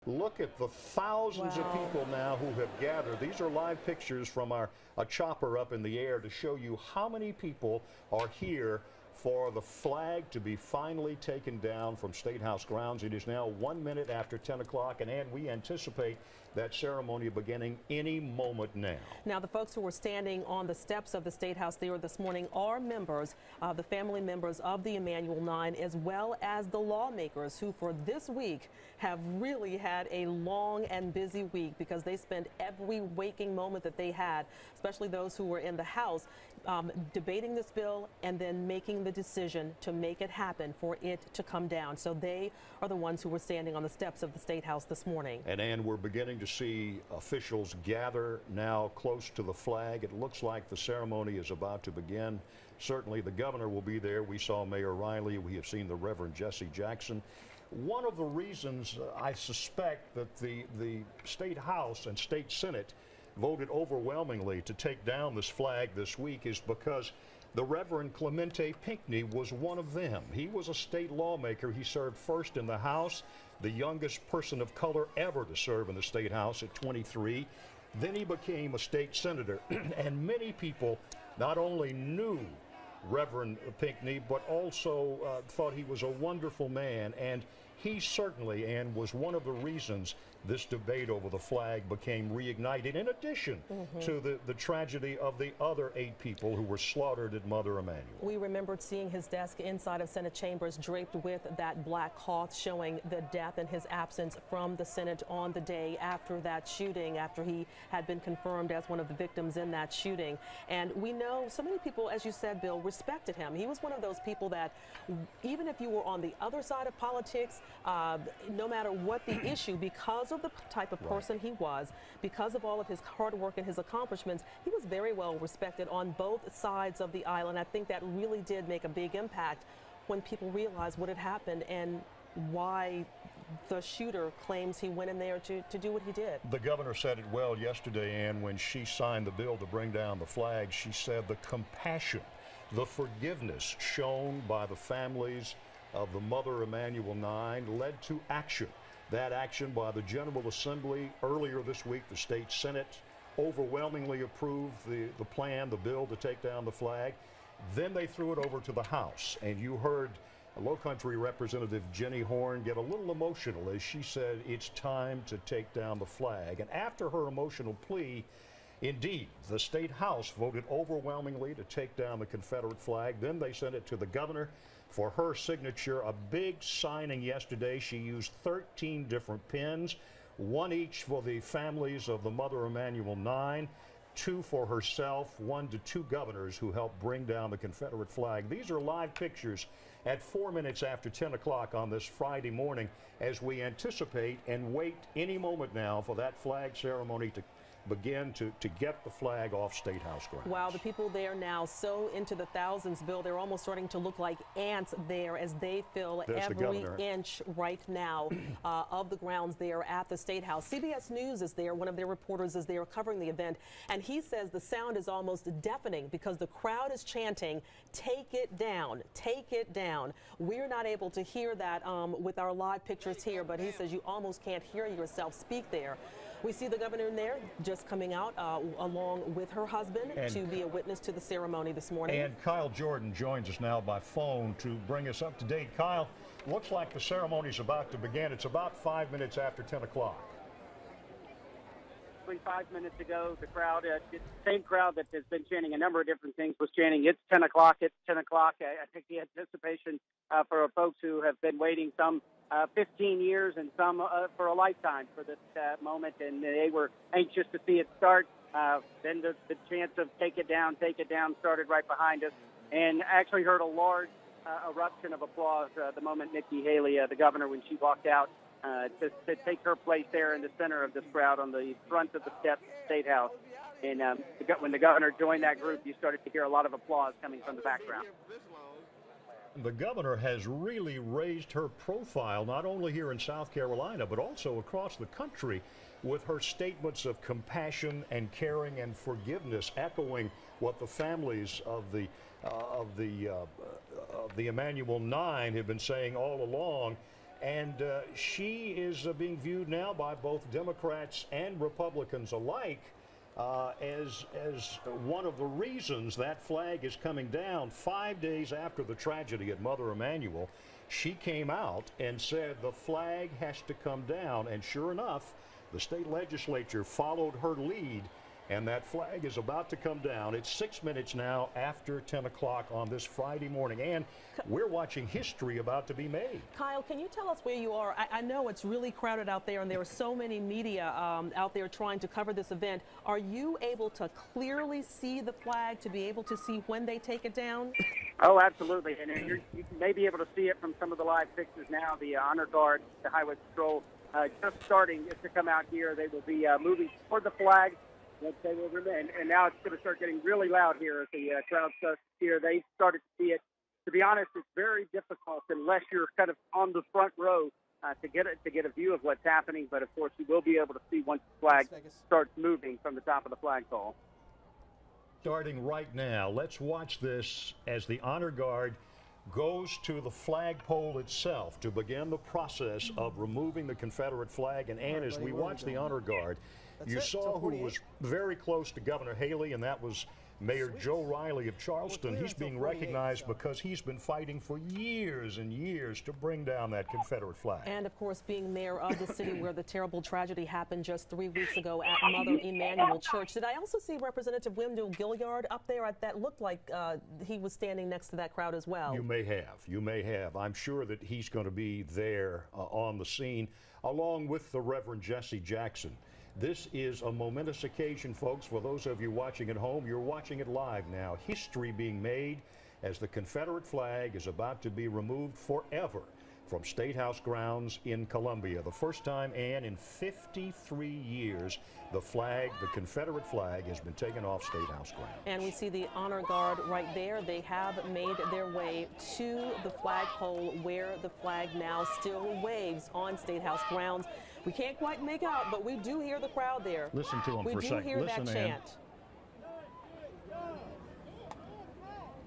Look at the thousands of people now who have gathered. These are live pictures from a chopper up in the air to show you how many people are here for the flag to be finally taken down from State House grounds. It is now 1 minute after 10 o'clock, and we anticipate that ceremony beginning any moment now. Now, the folks who were standing on the steps of the State House there this morning are members, the family members of the Emanuel 9, as well as the lawmakers who for this week have really had a long and busy week because they spent every waking moment that they had, especially those who were in the House, debating this bill and then making the decision to make it happen for it to come down. So they are the ones who were standing on the steps of the State House this morning. And Ann, we're beginning to see officials gather now close to the flag. It looks like the ceremony is about to begin. Certainly the governor will be there. We saw Mayor Riley. We have seen the Reverend Jesse Jackson. One of the reasons I suspect that the State House and State Senate voted overwhelmingly to take down this flag this week is because the Reverend Clemente Pinckney was one of them. He was a state lawmaker. He served first in the House, the youngest person of color ever to serve in the State House at 23. Then he became a state senator, and many people not only knew Reverend Pinckney, but also thought he was a wonderful man, and he certainly, and was one of the reasons this debate over the flag became reignited, in addition to the tragedy of the other 8 people who were slaughtered at Mother Emanuel. We remembered seeing his desk inside of Senate chambers draped with that black cloth showing the death and his absence from the Senate on the day after that shooting, after he had been confirmed as one of the victims in that shooting. And we know so many people, as you said, Bill, respected him. He was one of those people that even if you were on the other side of politics, no matter what the issue, because of the type of person he was, because of all of his hard work and his accomplishments, he was very well respected on both sides of the aisle. And I think that really did make a big impact when people realized what had happened and why the shooter claims he went in there to do what he did. The governor said it well yesterday, Ann, when she signed the bill to bring down the flag. She said the compassion, the forgiveness shown by the families of the Mother Emanuel 9 led to action. That action by the General Assembly earlier this week. The state Senate overwhelmingly approved the plan, the bill to take down the flag. Then they threw it over to the House, and you heard Low Country Representative Jenny Horn get a little emotional as she said it's time to take down the flag. And after her emotional plea, indeed, the State House voted overwhelmingly to take down the Confederate flag. Then they sent it to the governor for her signature. A big signing yesterday. She used 13 different pens, one each for the families of the Mother Emanuel 9, 2 for herself, 1 to 2 governors who helped bring down the Confederate flag. These are live pictures at 4 minutes after 10 o'clock on this Friday morning as we anticipate and wait any moment now for that flag ceremony to begin to get the flag off State House grounds. Wow, the people there now so into the thousands, Bill, they're almost starting to look like ants there as they fill every inch right now of the grounds there at the State House. CBS News is there. One of their reporters is there covering the event, and he says the sound is almost deafening because the crowd is chanting, "Take it down, take it down." We're not able to hear that with our live pictures here, but he says you almost can't hear yourself speak there. We see the governor in there just coming out along with her husband to be a witness to the ceremony this morning. And Kyle Jordan joins us now by phone to bring us up to date. Kyle, looks like the ceremony is about to begin. It's about 5 minutes after 10 o'clock. 5 minutes ago, the crowd, the same crowd that has been chanting a number of different things, was chanting, "It's 10 o'clock, it's 10 o'clock." I think the anticipation for folks who have been waiting some 15 years and some for a lifetime for this moment, and they were anxious to see it start. Then the chants of take it down," started right behind us, and actually heard a large eruption of applause the moment Nikki Haley, the governor, when she walked out to take her place there in the center of this crowd on the front of the steps of the State House. And when the governor joined that group, you started to hear a lot of applause coming from the background. The governor has really raised her profile, not only here in South Carolina, but also across the country, with her statements of compassion and caring and forgiveness, echoing what the families of the Emanuel 9 have been saying all along. And she is being viewed now by both Democrats and Republicans alike as one of the reasons that flag is coming down. 5 days after the tragedy at Mother Emanuel, she came out and said the flag has to come down. And sure enough, the state legislature followed her lead, and that flag is about to come down. It's 6 minutes now after 10 o'clock on this Friday morning, and we're watching history about to be made. Kyle, can you tell us where you are? I know it's really crowded out there, and there are so many media out there trying to cover this event. Are you able to clearly see the flag, to be able to see when they take it down? Oh, absolutely. And you may be able to see it from some of the live pictures now. The Honor Guard, the Highway Patrol, just starting to come out here. They will be moving toward the flag. They will remain. And now it's going to start getting really loud here as the crowd starts here. They started to see it. To be honest, it's very difficult unless you're kind of on the front row to get a view of what's happening. But of course, you will be able to see once the flag starts moving from the top of the flagpole. Starting right now, let's watch this as the Honor Guard goes to the flagpole itself to begin the process of removing the Confederate flag. And as we watch the Honor Guard, you saw who was very close to Governor Haley, and that was Mayor Joe Riley of Charleston. He's being recognized because he's been fighting for years and years to bring down that Confederate flag. And of course, being mayor of the city where the terrible tragedy happened just 3 weeks ago at Mother Emanuel Church. Did I also see Representative Wendell Gilliard up there? That looked like he was standing next to that crowd as well. You may have. You may have. I'm sure that he's going to be there on the scene, along with the Reverend Jesse Jackson. This is a momentous occasion, folks. For those of you watching at home, you're watching it live now. History being made as the Confederate flag is about to be removed forever from State House grounds in Columbia. The first time, Ann, in 53 years, the Confederate flag has been taken off State House grounds. And we see the Honor Guard right there. They have made their way to the flagpole where the flag now still waves on State House grounds. We can't quite make out, but we do hear the crowd there. Listen to them for a second. We do hear that chant.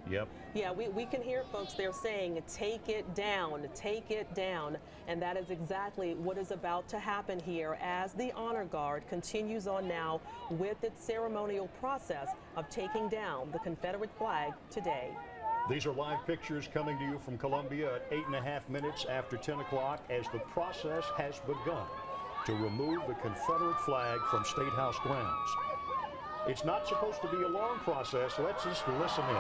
Yep. Yeah, we can hear folks there saying, take it down, take it down. And that is exactly what is about to happen here as the Honor Guard continues on now with its ceremonial process of taking down the Confederate flag today. These are live pictures coming to you from Columbia at 8.5 minutes after 10 o'clock as the process has begun to remove the Confederate flag from State House grounds. It's not supposed to be a long process. Let's just listen in.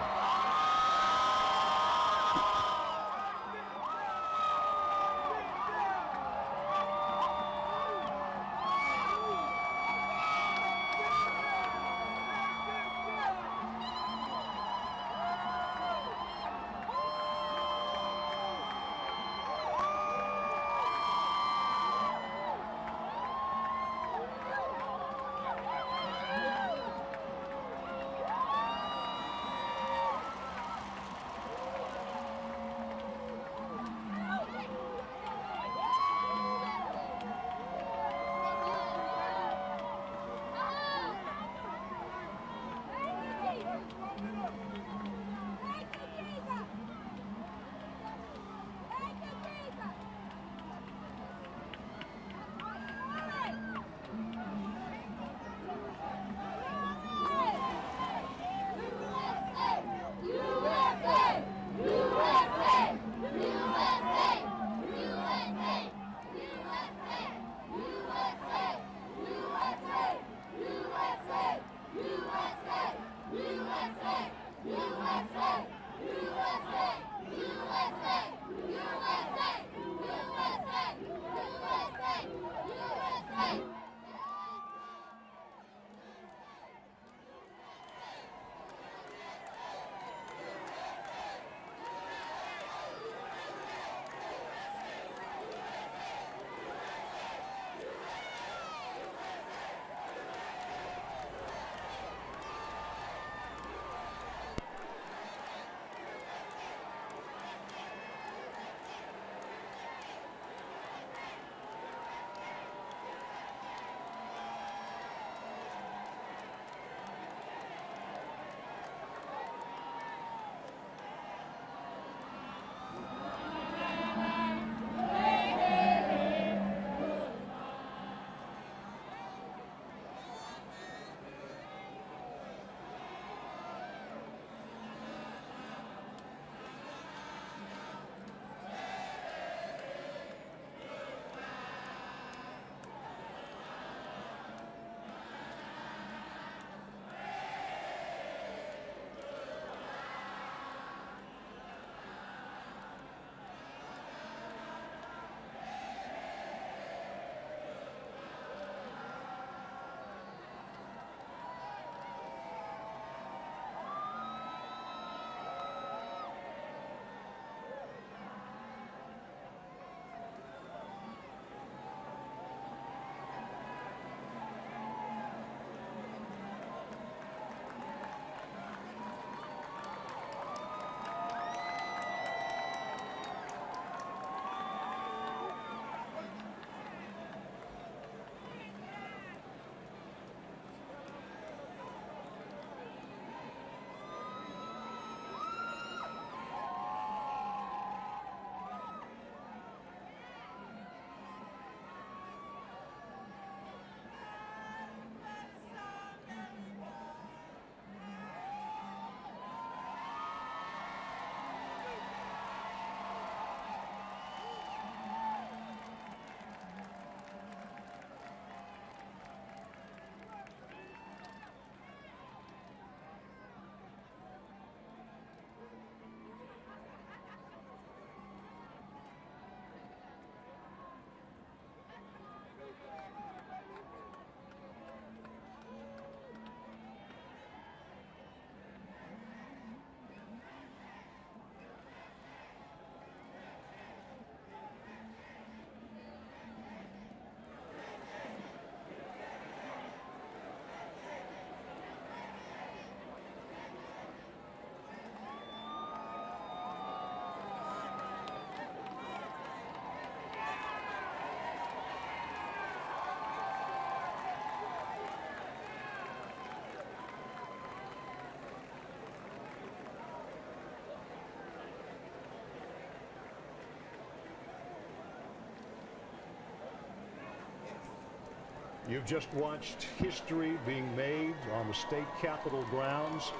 You've just watched history being made on the state capitol grounds.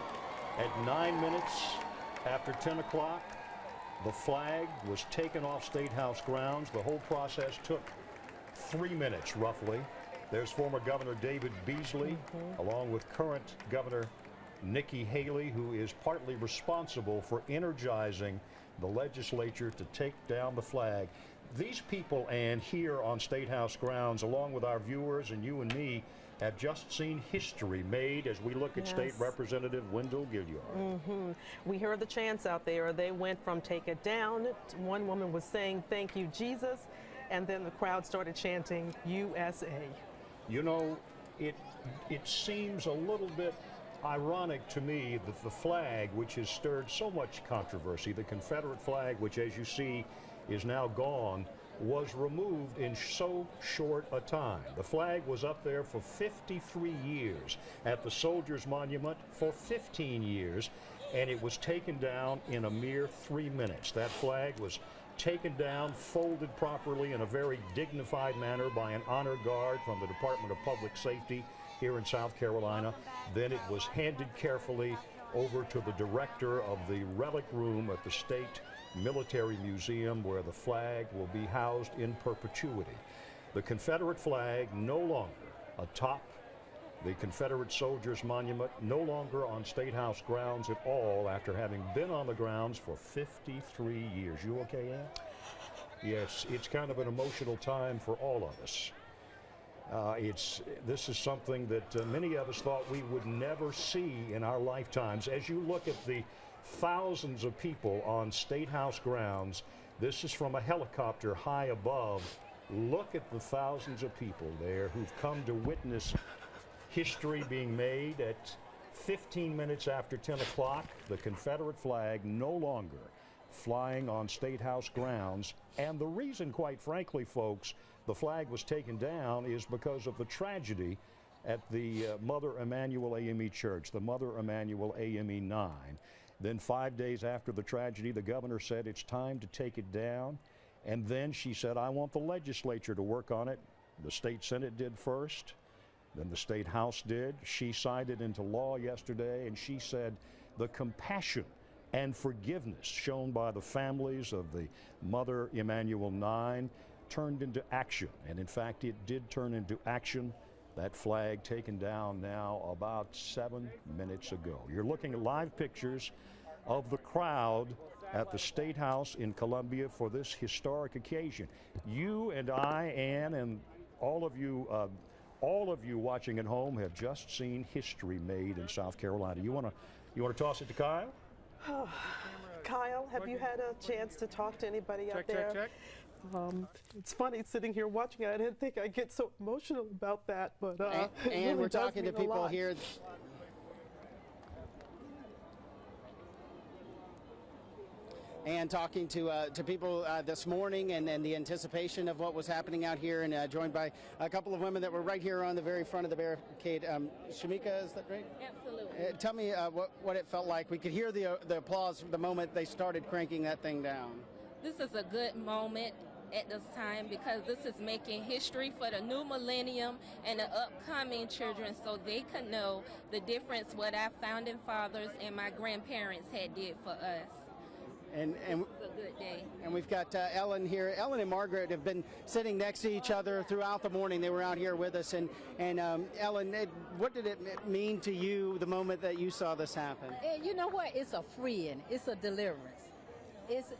At 9 minutes after 10 o'clock, the flag was taken off State House grounds. The whole process took 3 minutes, roughly. There's former Governor David Beasley, along with current Governor Nikki Haley, who is partly responsible for energizing the legislature to take down the flag. These people, and here on State House grounds, along with our viewers and you and me, have just seen history made as we look at State Representative Wendell Gilliard. We heard the chants out there. They went from "take it down," one woman was saying "thank you, Jesus," and then the crowd started chanting "USA." You know, it seems a little bit ironic to me that the flag, which has stirred so much controversy, the Confederate flag, which as you see is now gone, was removed in so short a time. The flag was up there for 53 years, at the Soldiers Monument for 15 years, and it was taken down in a mere 3 minutes. That flag was taken down, folded properly in a very dignified manner by an honor guard from the Department of Public Safety here in South Carolina. Then it was handed carefully over to the director of the relic room at the State Military Museum, where the flag will be housed in perpetuity. The Confederate flag no longer atop the Confederate Soldiers Monument, no longer on State House grounds at all after having been on the grounds for 53 years. You okay, Ann? Yes, it's kind of an emotional time for all of us. This is something that many of us thought we would never see in our lifetimes. As you look at the thousands of people on State House grounds, this is from a helicopter high above. Look at the thousands of people there who've come to witness history being made. At 15 minutes after 10 o'clock, the Confederate flag no longer flying on State House grounds. And the reason, quite frankly, folks, the flag was taken down is because of the tragedy at the Mother Emanuel AME Church, the Mother Emanuel AME 9. Then 5 days after the tragedy, the governor said it's time to take it down. And then she said, I want the legislature to work on it. The state Senate did first, then the State House did. She signed it into law yesterday, and she said the compassion and forgiveness shown by the families of the Mother Emanuel 9 turned into action. And in fact, it did turn into action. That flag taken down now about 7 minutes ago. You're looking at live pictures of the crowd at the State House in Columbia for this historic occasion. You and I, Ann, and all of you watching at home have just seen history made in South Carolina. You want to toss it to Kyle? Kyle, have you had a chance to talk to anybody out there? Check. It's funny sitting here watching it. I didn't think I'd get so emotional about that, but And really we're does talking to mean a people lot. here. And talking to people this morning, and the anticipation of what was happening out here, and joined by a couple of women that were right here on the very front of the barricade. Shamika, is that right? Absolutely. Tell me what it felt like. We could hear the applause the moment they started cranking that thing down. This is a good moment at this time because this is making history for the new millennium and the upcoming children, so they can know the difference what our founding fathers and my grandparents had did for us. And It's a good day. And we've got Ellen here. Ellen and Margaret have been sitting next to each other throughout the morning. They were out here with us. And Ellen, what did it mean to you the moment that you saw this happen? And you know what? It's a freeing. It's a deliverance. It's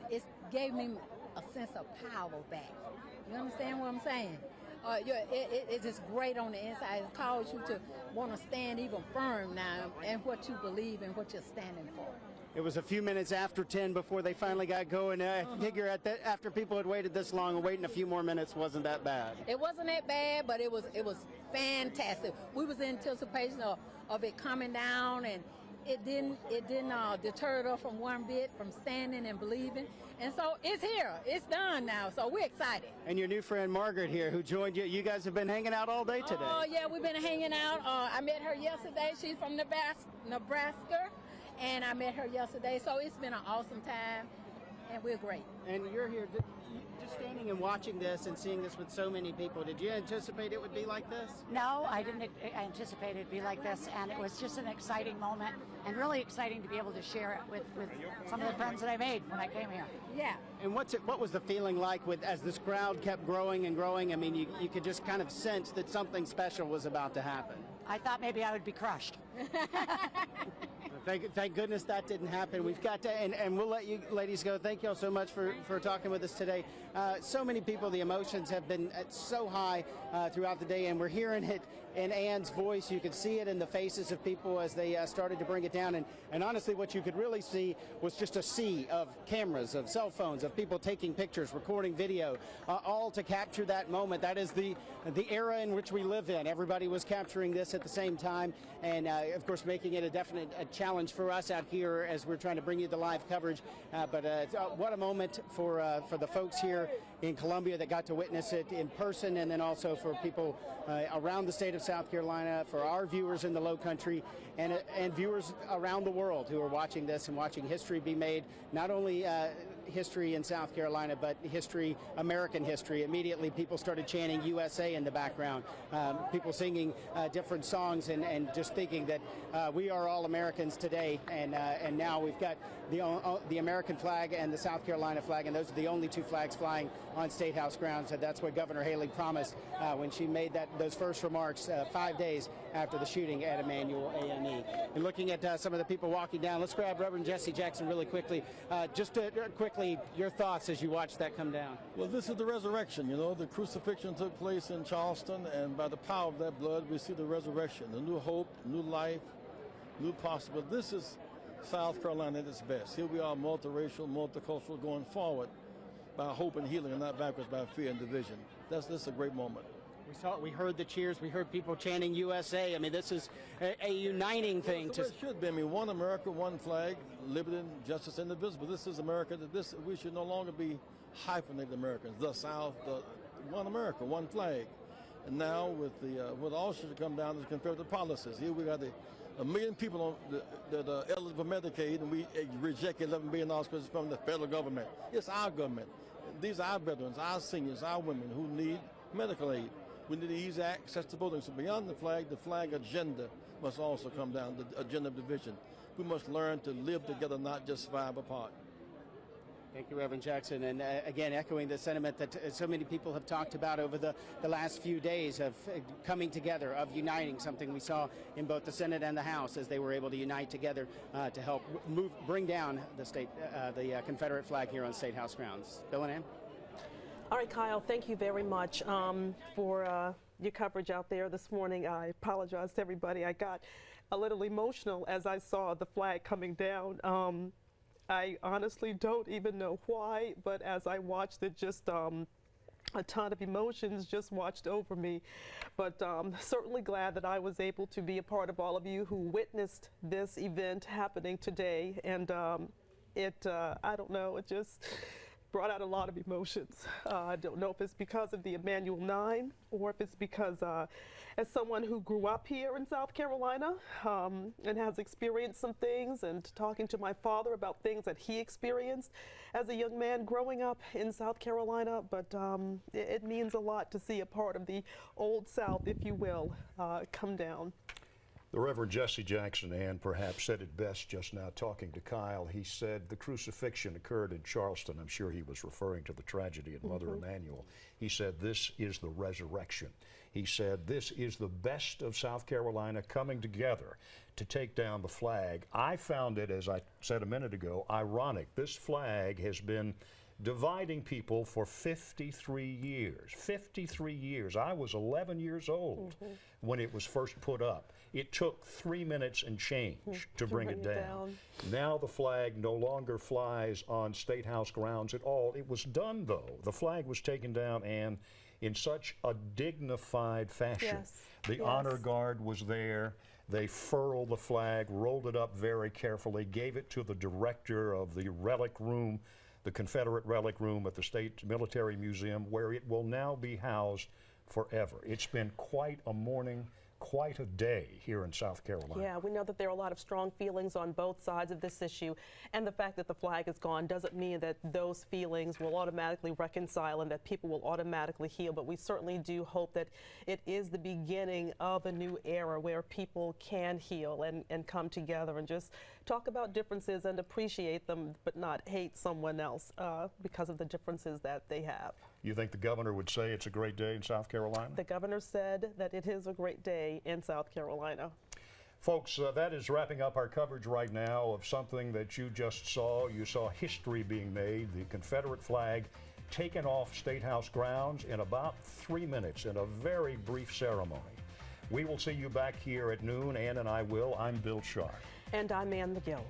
it gave me a sense of power back. You understand what I'm saying? It's just great on the inside. It calls you to want to stand even firm now in what you believe and what you're standing for. It was a few minutes after 10 before they finally got going. I figure after people had waited this long, waiting a few more minutes wasn't that bad. It wasn't that bad, but it was fantastic. We was in anticipation of it coming down, and it didn't deter us from one bit from standing and believing. And so it's here. It's done now. So we're excited. And your new friend Margaret here, who joined you. You guys have been hanging out all day today. Oh, yeah, we've been hanging out. I met her yesterday. She's from Nebraska, and I met her yesterday. So it's been an awesome time. and we're great. And you're here just standing and watching this and seeing this with so many people. Did you anticipate it would be like this? No, I didn't anticipate it'd be like this, and it was just an exciting moment, and really exciting to be able to share it with some of the friends that I made when I came here. Yeah. And what was the feeling like as this crowd kept growing and growing? I mean, you could just kind of sense that something special was about to happen. I thought maybe I would be crushed. Thank goodness that didn't happen. We've got to, and we'll let you ladies go. Thank you all so much for talking with us today. So many people, the emotions have been so high throughout the day, and we're hearing it in Anne's voice. You could see it in the faces of people as they started to bring it down. And honestly, what you could really see was just a sea of cameras, of cell phones, of people taking pictures, recording video, all to capture that moment. That is the era in which we live in. Everybody was capturing this at the same time, and of course making it a definite challenge for us out here as we're trying to bring you the live coverage. But what a moment for the folks here in Columbia that got to witness it in person, and then also for people around the state of South Carolina, for our viewers in the Low Country, and viewers around the world who are watching this and watching history be made, not only history in South Carolina, but history, American history. Immediately, people started chanting USA in the background, people singing different songs and just thinking that we are all Americans today. And now we've got the American flag and the South Carolina flag, and those are the only two flags flying on State House grounds. And that's what Governor Haley promised when she made those first remarks 5 days after the shooting at Emmanuel A&E. And looking at some of the people walking down, let's grab Reverend Jesse Jackson really quickly. Just quickly, your thoughts as you watch that come down. Well, this is the resurrection. You know, the crucifixion took place in Charleston, and by the power of that blood, we see the resurrection, the new hope, new life, new possible. This is South Carolina at its best. Here we are, multiracial, multicultural, going forward by hope and healing, and not backwards by fear and division. This is a great moment. We heard the cheers. We heard people chanting USA. I mean, this is a uniting thing. It should be. I mean, one America, one flag, liberty and justice indivisible. This is America. We should no longer be hyphenated Americans. The South, one America, one flag. And now with all should come down to Confederate policies. Here we got a million people that are eligible for Medicaid, and we reject $11 billion from the federal government. It's our government. These are our veterans, our seniors, our women who need medical aid. We need to ease access to voting. So beyond the flag agenda must also come down, the agenda of division. We must learn to live together, not just survive apart. Thank you, Reverend Jackson. And again, echoing the sentiment that so many people have talked about over the last few days of coming together, of uniting, something we saw in both the Senate and the House as they were able to unite together to help bring down the Confederate flag here on State House grounds. Bill and Ann? All right, Kyle, thank you very much for your coverage out there this morning. I apologize to everybody. I got a little emotional as I saw the flag coming down. I honestly don't even know why, but as I watched it, just a ton of emotions just watched over me. But certainly glad that I was able to be a part of all of you who witnessed this event happening today. And I don't know, it just brought out a lot of emotions. I don't know if it's because of the Emmanuel 9 or if it's because as someone who grew up here in South Carolina and has experienced some things, and talking to my father about things that he experienced as a young man growing up in South Carolina. But it means a lot to see a part of the Old South, if you will, come down. The Reverend Jesse Jackson, and perhaps said it best just now talking to Kyle. He said the crucifixion occurred in Charleston. I'm sure he was referring to the tragedy at Mother Emanuel. He said this is the resurrection. He said this is the best of South Carolina coming together to take down the flag. I found it, as I said a minute ago, ironic. This flag has been dividing people for 53 years. 53 years. I was 11 years old when it was first put up. It took 3 minutes and change to bring it down. Now the flag no longer flies on State House grounds at all. It was done, though. The flag was taken down, and in such a dignified fashion. Yes. The honor guard was there. They furled the flag, rolled it up very carefully, gave it to the director of the relic room, the Confederate relic room at the State Military Museum, where it will now be housed forever. It's been quite a morning quite a day here in South Carolina. Yeah, we know that there are a lot of strong feelings on both sides of this issue, and the fact that the flag is gone doesn't mean that those feelings will automatically reconcile and that people will automatically heal, but we certainly do hope that it is the beginning of a new era where people can heal and come together and just talk about differences and appreciate them, but not hate someone else because of the differences that they have. You think the governor would say it's a great day in South Carolina? The governor said that it is a great day in South Carolina. Folks, that is wrapping up our coverage right now of something that you just saw. You saw history being made, the Confederate flag taken off State House grounds in about 3 minutes in a very brief ceremony. We will see you back here at noon. Ann and I will. I'm Bill Sharp. And I'm Ann McGill.